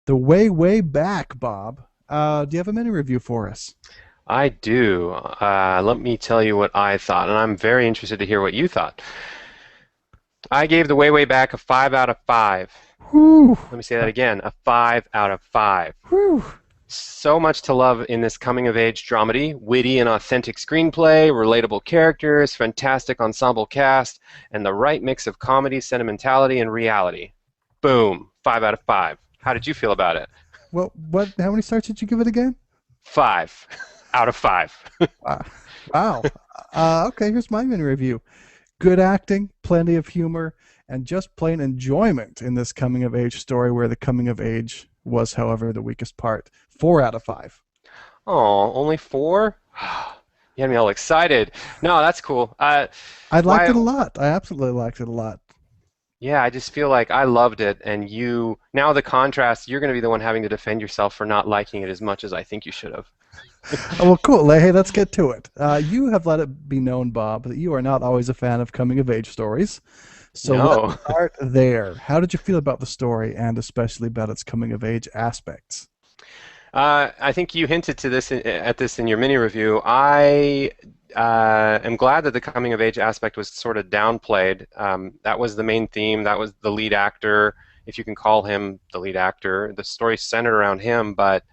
The way, way back, Bob. Do you have a mini review for us? I do. Let me tell you what I thought, and I'm very interested to hear what you thought. I gave The Way Way Back a 5 out of 5. Whew. Let me say that again, a 5 out of 5. Whew. So much to love in this coming of age dramedy, witty and authentic screenplay, relatable characters, fantastic ensemble cast, and the right mix of comedy, sentimentality, and reality. Boom, 5 out of 5. How did you feel about it? What? How many stars did you give it again? 5 out of 5. Uh, wow. Okay, here's my mini review. Good acting, plenty of humor, and just plain enjoyment in this coming of age story where the coming of age was, however, the weakest part. 4 out of 5. Oh, only 4? You had me all excited. No, that's cool. I liked Why? it a lot. I absolutely liked it a lot. Yeah, I just feel like I loved it, and you now the contrast. You're going to be the one having to defend yourself for not liking it as much as I think you should have. Oh, well, cool. Hey, let's get to it. You have let it be known, Bob, that you are not always a fan of coming of age stories. So let's No. start there. How did you feel about the story and especially about its coming of age aspects? I think you hinted to this in your mini review. I am glad that the coming of age aspect was sort of downplayed. That was the main theme. That was the lead actor, if you can call him the lead actor. The story centered around him, but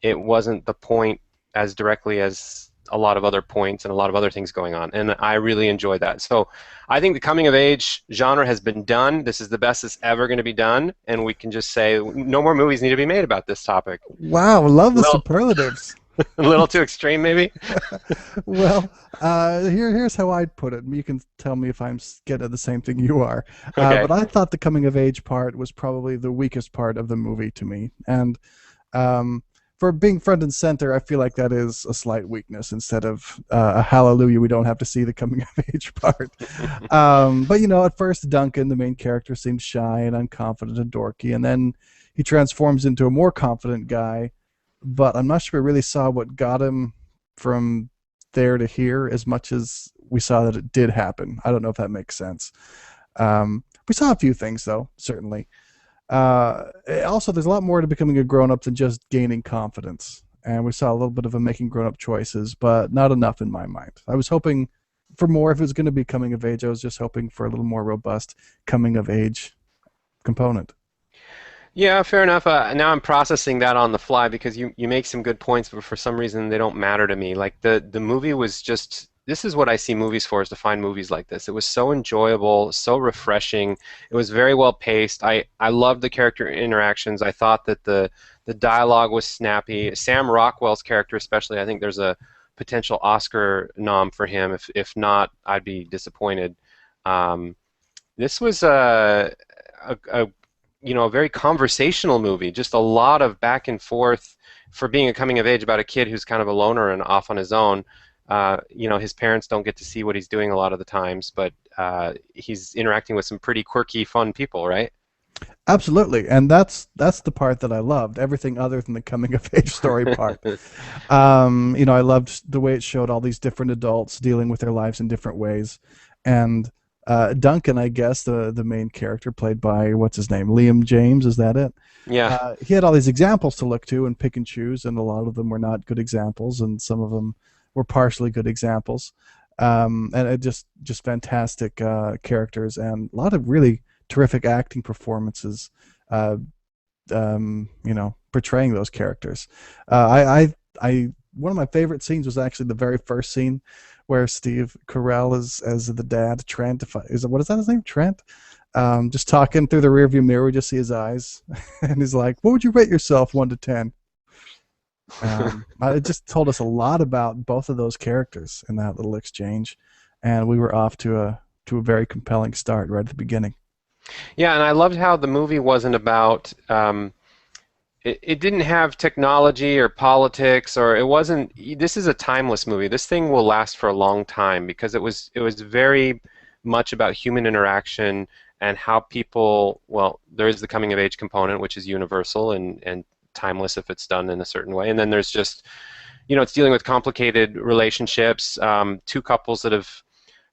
it wasn't the point as directly as a lot of other points and a lot of other things going on. And I really enjoyed that. So I think the coming of age genre has been done. This is the best it's ever going to be done. And we can just say no more movies need to be made about this topic. Wow, love A the little, superlatives. a little too extreme, maybe? Well, here's how I'd put it. You can tell me if I'm getting at the same thing you are. Okay. But I thought the coming of age part was probably the weakest part of the movie to me. And um, for being front and center, I feel like that is a slight weakness instead of a hallelujah. We don't have to see the coming of age part. But at first, Duncan, the main character, seems shy and unconfident and dorky, and then he transforms into a more confident guy. But I'm not sure we really saw what got him from there to here as much as we saw that it did happen. I don't know if that makes sense. We saw a few things, though, certainly. Also, there's a lot more to becoming a grown up than just gaining confidence. And we saw a little bit of him making grown up choices, but not enough in my mind. I was hoping for more. If it was going to be coming of age, I was just hoping for a little more robust coming of age component. Yeah, fair enough. Now I'm processing that on the fly because you make some good points, but for some reason they don't matter to me. Like the movie was just this is what I see movies for is to find movies like this. It was so enjoyable, so refreshing. It was very well paced. I loved the character interactions. I thought that the dialogue was snappy. Sam Rockwell's character especially, I think there's a potential Oscar nom for him. If not, I'd be disappointed. Um, this was a a very conversational movie. Just a lot of back and forth for being a coming of age about a kid who's kind of a loner and off on his own. His parents don't get to see what he's doing a lot of the times, but he's interacting with some pretty quirky, fun people, right? Absolutely, and that's the part that I loved. Everything other than the coming of age story part. I loved the way it showed all these different adults dealing with their lives in different ways, and Duncan, I guess the main character played by what's his name, Liam James, is that it? Yeah. He had all these examples to look to and pick and choose, and a lot of them were not good examples, and some of them were partially good examples. And it just fantastic characters and a lot of really terrific acting performances. Uh, portraying those characters. One of my favorite scenes was actually the very first scene where Steve Carell is as the dad, Trent. If I, is it, what is that his name? Trent. Just talking through the rearview mirror, we just see his eyes, and he's like, "What would you rate yourself, 1 to 10?" It just told us a lot about both of those characters in that little exchange, and we were off to a very compelling start right at the beginning. Yeah, and I loved how the movie wasn't about it didn't have technology or politics or it wasn't this is a timeless movie. This thing will last for a long time because it was very much about human interaction and how people well, there is the coming of age component which is universal and timeless if it's done in a certain way. And then there's just it's dealing with complicated relationships, two couples that have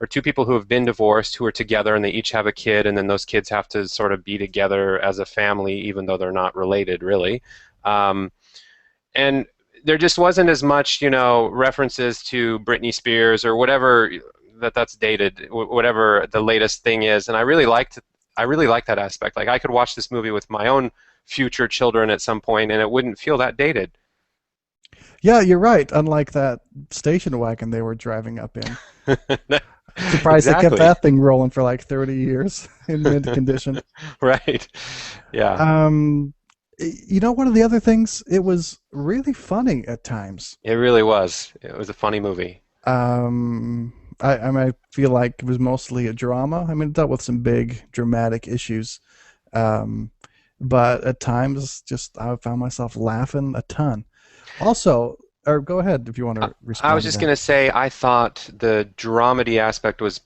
or two people who have been divorced who are together and they each have a kid, and then those kids have to sort of be together as a family, even though they're not related really. Um, and there just wasn't as much, references to Britney Spears or whatever that's dated, whatever the latest thing is. And I really liked that aspect. Like I could watch this movie with my own future children at some point, and it wouldn't feel that dated. Yeah, you're right. Unlike that station wagon they were driving up in. Surprised they kept Exactly. that thing rolling for like 30 years in mint condition. Right. Yeah. Um, one of the other things, it was really funny at times. It really was. It was a funny movie. I feel like it was mostly a drama. I mean, it dealt with some big dramatic issues. Um, but at times, just I found myself laughing a ton. Also, or go ahead if you want I, to I was respond to just that. gonna say I thought the dramedy aspect was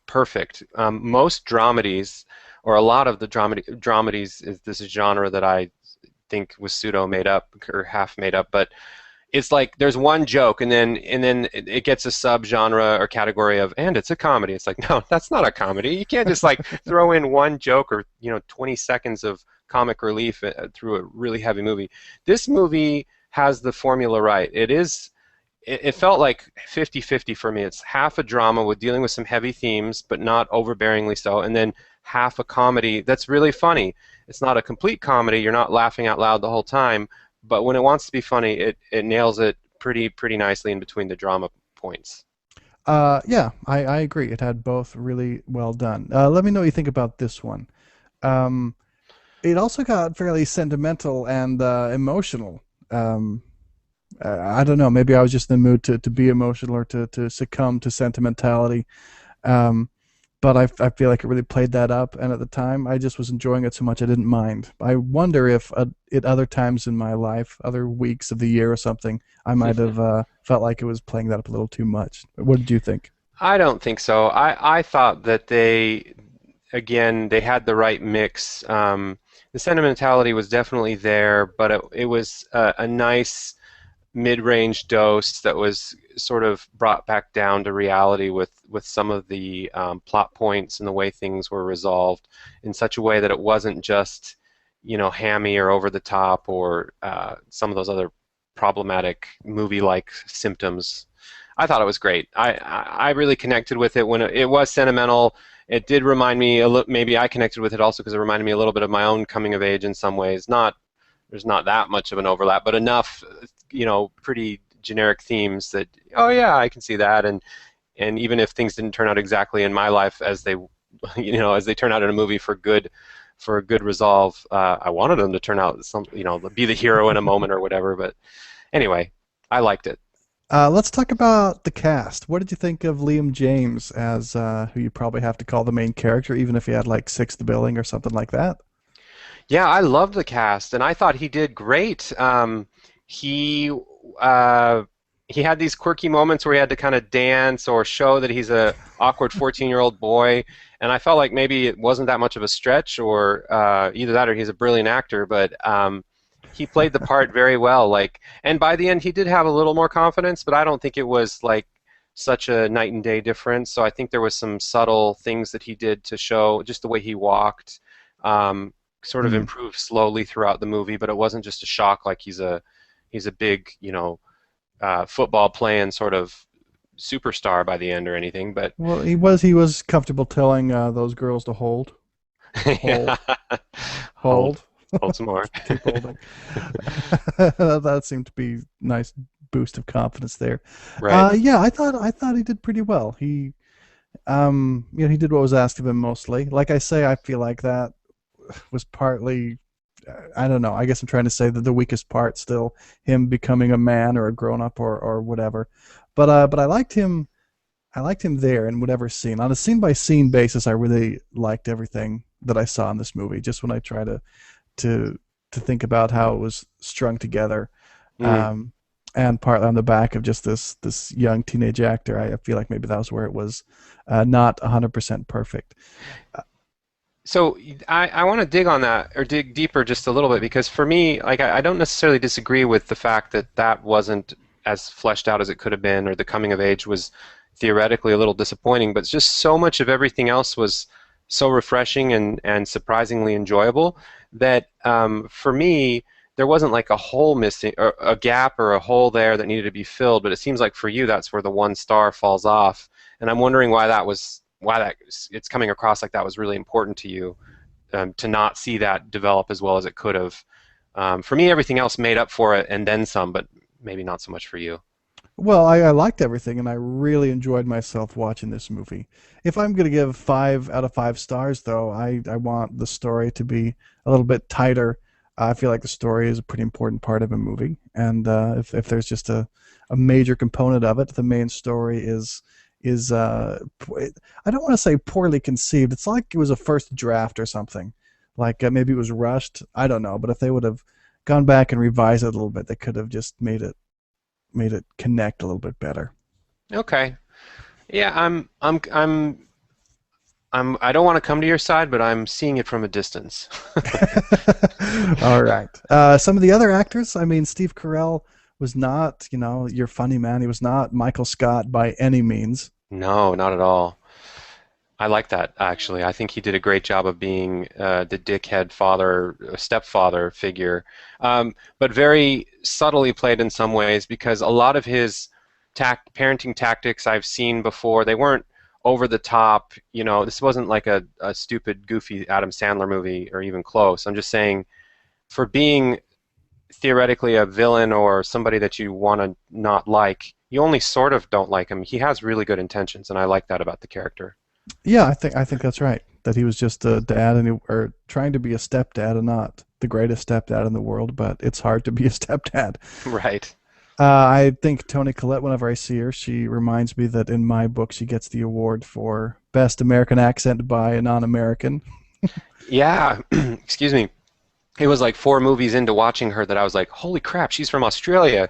perfect. Most dramedies, or a lot of the dramedies, is this genre that I think was pseudo made up or half made up, but it's like there's one joke and then it gets a subgenre or category of and it's a comedy. It's like no, that's not a comedy. You can't just like throw in one joke or 20 seconds of comic relief through a really heavy movie. This movie has the formula right. It felt like 50-50 for me. It's half a drama with dealing with some heavy themes, but not overbearingly so, and then half a comedy that's really funny. It's not a complete comedy. You're not laughing out loud the whole time, but when it wants to be funny, it nails it pretty nicely in between the drama points. Yeah, I agree. It had both really well done. Let me know what you think about this one. Um, it also got fairly sentimental and emotional. Um, I don't know. Maybe I was just in the mood to be emotional or to succumb to sentimentality. Um, but I feel like it really played that up. And at the time, I just was enjoying it so much I didn't mind. I wonder if at other times in my life, other weeks of the year or something, I might have felt like it was playing that up a little too much. What did you think? I don't think so. I thought that they had the right mix. The sentimentality was definitely there, but it was a nice mid-range dose that was sort of brought back down to reality with some of the plot points and the way things were resolved in such a way that it wasn't just hammy or over the top or some of those other problematic movie-like symptoms. I thought it was great. I really connected with it when it was sentimental. It did remind me a little. Maybe I connected with it also because it reminded me a little bit of my own coming of age in some ways. Not There's not that much of an overlap, but enough, pretty generic themes that oh yeah, I can see that. And even if things didn't turn out exactly in my life as they, as they turn out in a movie for a good resolve, I wanted them to turn out be the hero in a moment or whatever. But anyway, I liked it. Let's talk about the cast. What did you think of Liam James as who you probably have to call the main character, even if he had like sixth billing or something like that? Yeah, I loved the cast, and I thought he did great. He uh, he had these quirky moments where he had to kind of dance or show that he's a awkward 14-year-old boy, and I felt like maybe it wasn't that much of a stretch, or either that or he's a brilliant actor. But he played the part very well. And by the end, he did have a little more confidence, but I don't think it was like such a night and day difference. So I think there was some subtle things that he did to show just the way he walked. Um, Sort of Hmm. improved slowly throughout the movie, but it wasn't just a shock like he's a big, football playing sort of superstar by the end or anything. But Well, he was comfortable telling those girls to hold, yeah, hold hold. hold some more. Just keep holding. That seemed to be nice boost of confidence there. Right. Yeah, I thought he did pretty well. He did what was asked of him mostly. Like I say, I feel like that was partly, I don't know. I guess I'm trying to say that the weakest part still him becoming a man or a grown up or whatever. But I liked him. I liked him there in whatever scene. On a scene by scene basis, I really liked everything that I saw in this movie. Just when I try to to think about how it was strung together, Mm. um, and partly on the back of just this young teenage actor, I feel like maybe that was where it was not 100% perfect. Uh, So I want to dig on that or dig deeper just a little bit because for me, like I don't necessarily disagree with the fact that that wasn't as fleshed out as it could have been or the coming of age was theoretically a little disappointing, but just so much of everything else was so refreshing and surprisingly enjoyable that for me, there wasn't like a hole missing, or a gap or a hole there that needed to be filled. But it seems like for you, that's where the one star falls off. And I'm wondering why that was, why that it's coming across like that was really important to you, to not see that develop as well as it could have. For me, everything else made up for it and then some, but maybe not so much for you. Well, I liked everything, and I really enjoyed myself watching this movie. If I'm going to give 5 out of 5 stars, though, I want the story to be a little bit tighter. I feel like the story is a pretty important part of a movie, and if there's just a major component of it, the main story is I don't want to say poorly conceived. It's like it was a first draft or something. Like maybe it was rushed. I don't know, but if they would have gone back and revised it a little bit, they could have just made it connect a little bit better. Okay. Yeah, I don't want to come to your side, but I'm seeing it from a distance. All right. Some of the other actors, I mean, Steve Carell was not, your funny man. He was not Michael Scott by any means. No, not at all. I like that actually. I think he did a great job of being the dickhead father, stepfather figure, but very subtly played in some ways because a lot of his parenting tactics I've seen before. They weren't over the top. This wasn't like a stupid, goofy Adam Sandler movie or even close. I'm just saying, for being theoretically a villain or somebody that you want to not like, you only sort of don't like him. He has really good intentions, and I like that about the character. Yeah, I think that's right. That he was just a dad or trying to be a stepdad and not the greatest stepdad in the world, but it's hard to be a stepdad. Right. I think Toni Collette, whenever I see her, she reminds me that in my book she gets the award for best American accent by a non-American. Yeah. Excuse me. It was like 4 movies into watching her that I was like, "Holy crap, she's from Australia,"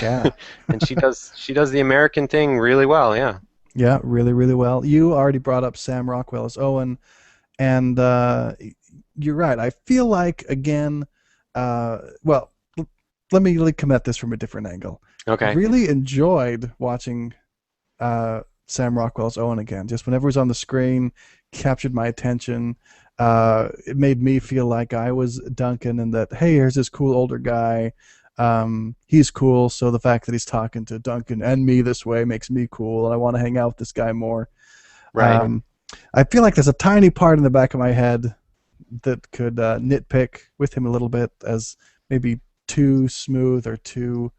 Yeah. and she does the American thing really well. Yeah. Yeah, really, really well. You already brought up Sam Rockwell as Owen, and you're right. I feel like again, well, let me come at this from a different angle. Okay. Really enjoyed watching Sam Rockwell's Owen again. Just whenever he was on the screen, captured my attention. It made me feel like I was Duncan, and that hey, here's this cool older guy. He's cool, so the fact that he's talking to Duncan and me this way makes me cool, and I want to hang out with this guy more. Right. Um, I feel like there's a tiny part in the back of my head that could nitpick with him a little bit as maybe too smooth or too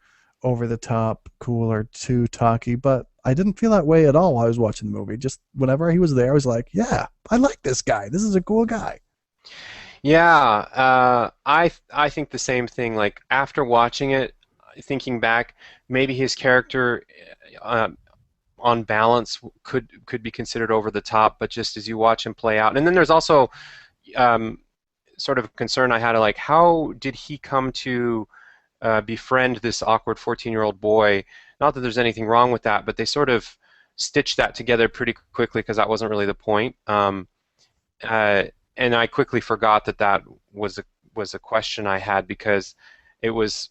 over the top cool or too talky, but I didn't feel that way at all while I was watching the movie. Just whenever he was there, I was like, yeah, I like this guy. This is a cool guy. Yeah. I think the same thing. Like after watching it, thinking back, maybe his character, uh, on balance, could be considered over the top, but just as you watch him play out, and then there's also um, sort of concern I had, like, how did he come to befriend this awkward 14-year-old boy? Not that there's anything wrong with that, but they sort of stitched that together pretty quickly because that wasn't really the point. Uh, and I quickly forgot that that was a question I had because it was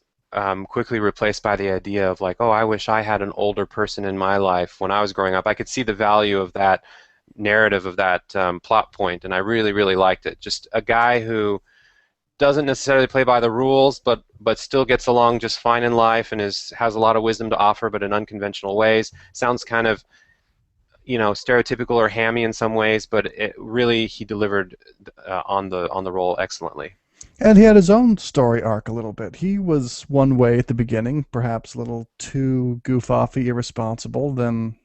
quickly replaced by the idea of like, oh, I wish I had an older person in my life when I was growing up. I could see the value of that narrative, of that plot point, and I really, really liked it. Just a guy who doesn't necessarily play by the rules, but still gets along just fine in life and has a lot of wisdom to offer, but in unconventional ways. Sounds kind of stereotypical or hammy in some ways, but it really he delivered on the role excellently. And he had his own story arc a little bit. He was one way at the beginning, perhaps a little too goof-offy, irresponsible. Then,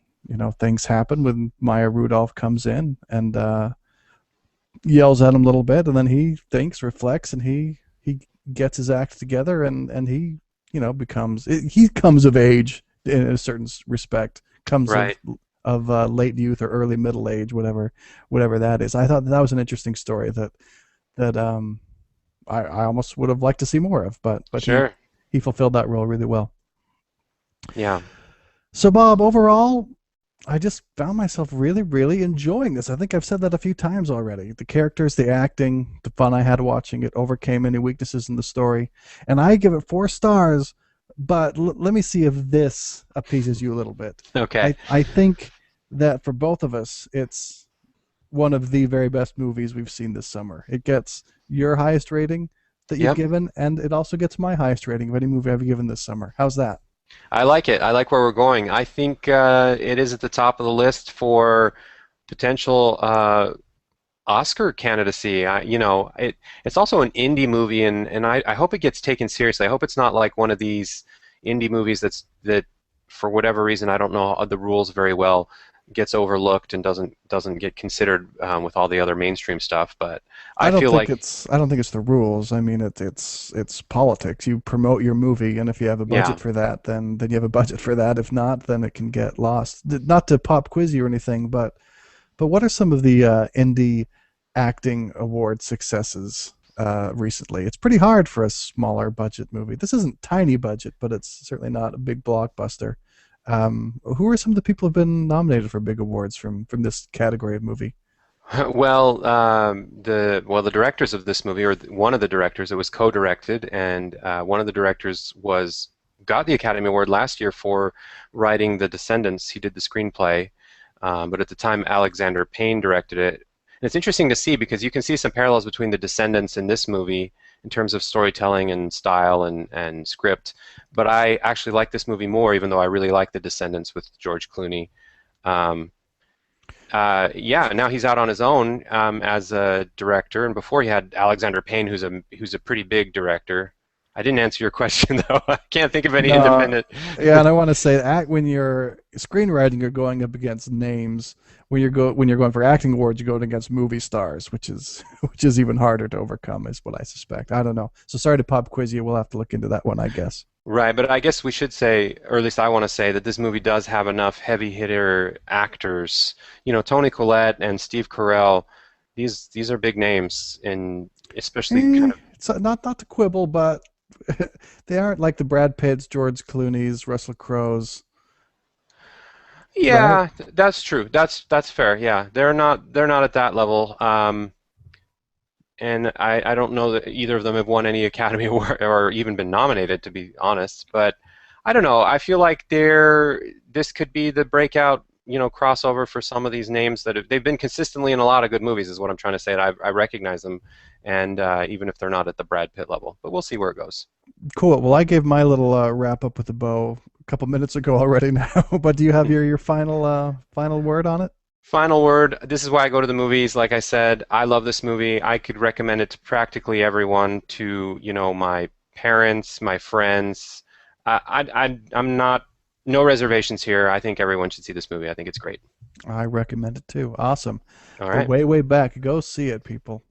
things happen when Maya Rudolph comes in and yells at him a little bit, and then he thinks, reflects, and he gets his act together, and he, becomes he comes of age in a certain respect, comes Right. of late youth or early middle age, whatever that is. I thought that was an interesting story that I almost would have liked to see more of, but Sure. he fulfilled that role really well. Yeah. So Bob, overall, I just found myself really, really enjoying this. I think I've said that a few times already. The characters, the acting, the fun I had watching it overcame any weaknesses in the story, and I give it 4 stars but let me see if this appeases you a little bit. Okay. I think that for both of us, it's one of the very best movies we've seen this summer. It gets your highest rating that you've Yep. given, and it also gets my highest rating of any movie I've given this summer. How's that? I like it. I like where we're going. I think it is at the top of the list for potential Oscar candidacy. It's also an indie movie, and I hope it gets taken seriously. I hope it's not like one of these indie movies that for whatever reason I don't know the rules very well gets overlooked and doesn't get considered with all the other mainstream stuff. But I feel like I don't think it's the rules. I mean it's politics. You promote your movie, and if you have a yeah. budget for that, then you have a budget for that. If not, then it can get lost. Not to pop quiz you or anything, but what are some of the indie acting award successes recently? It's pretty hard for a smaller budget movie. This isn't tiny budget, but it's certainly not a big blockbuster. Who are some of the people who've been nominated for big awards from this category of movie? Well, the directors of this movie, or one of the directors, it was co-directed, and one of the directors was got the Academy Award last year for writing The Descendants. He did the screenplay, but at the time Alexander Payne directed it. And it's interesting to see because you can see some parallels between The Descendants and this movie in terms of storytelling and style and script. But I actually like this movie more, even though I really like The Descendants with George Clooney. Um, yeah, now he's out on his own as a director, and before he had Alexander Payne, who's a pretty big director. I didn't answer your question though. I can't think of any No, independent. yeah, and I want to say that when you're screenwriting, you're going up against names. When you're going for acting awards, you're going against movie stars, which is which is even harder to overcome, is what I suspect. I don't know. So sorry to pop quiz you. We'll have to look into that one, I guess. Right, but I guess we should say, or at least I want to say, that this movie does have enough heavy hitter actors. Tony Collette and Steve Carell. These are big names, and especially kind of. It's not to quibble, but they aren't like the Brad Pitts, George Clooney's, Russell Crowe's, right? Yeah, that's true. That's fair. Yeah, they're not at that level. And I don't know that either of them have won any Academy Award or even been nominated, to be honest. But I don't know. I feel like this could be the breakout, crossover for some of these names they've been consistently in a lot of good movies, is what I'm trying to say. And I recognize them, and even if they're not at the Brad Pitt level, but we'll see where it goes. Cool. Well, I gave my little wrap up with a bow a couple minutes ago already now, but do you have your final final word on it? Final word. This is why I go to the movies. Like I said, I love this movie. I could recommend it to practically everyone, to, my parents, my friends. I'm not, no reservations here. I think everyone should see this movie. I think it's great. I recommend it too. Awesome. All Go right. way back. Go see it, people.